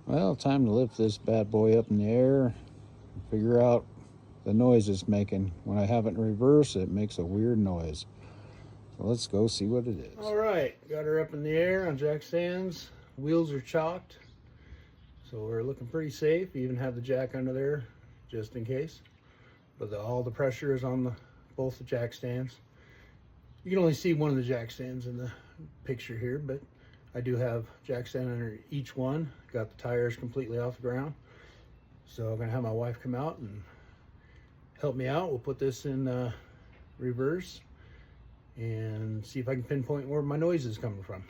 Well, time to lift this bad boy up in the air and figure out the noise it's making. When I have it in reverse, it makes a weird noise. So let's go see what it is. All right, got her up in the air on jack stands. Wheels are chalked, so we're looking pretty safe. We even have the jack under there just in case. But all the pressure is on both the jack stands. You can only see one of the jack stands in the picture here, but I do have jack stand under each one. Got the tires completely off the ground. So I'm gonna have my wife come out and help me out. We'll put this in reverse and see if I can pinpoint where my noise is coming from.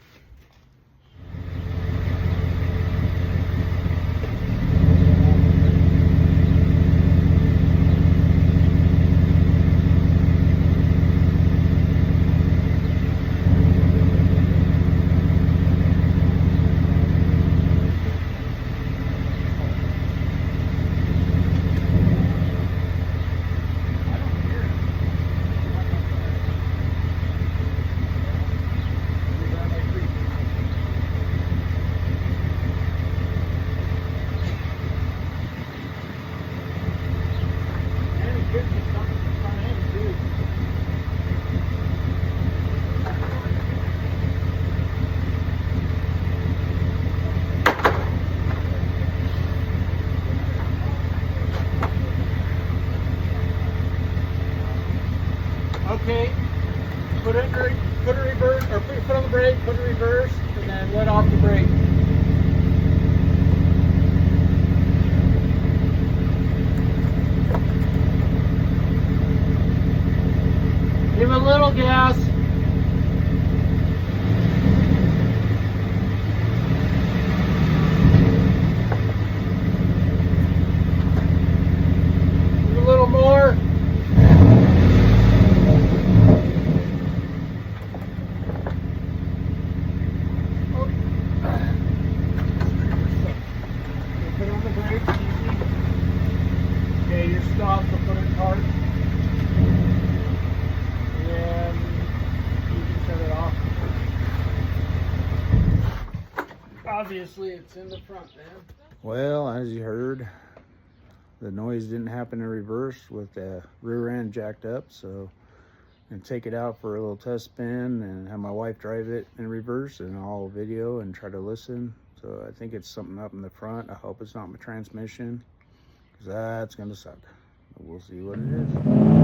Okay, put it reverse, or put on the brake, put it reverse, and then let off the brake. Give it a little gas. Give it a little more. Put on the brake, easy. Okay, you're stopped, so put it in park. And you can shut it off. Obviously, it's in the front, man. Well, as you heard, the noise didn't happen in reverse with the rear end jacked up, so I'm gonna take it out for a little test spin and have my wife drive it in reverse, and I'll video and try to listen. So I think it's something up in the front. I hope it's not my transmission, because that's gonna suck. We'll see what it is.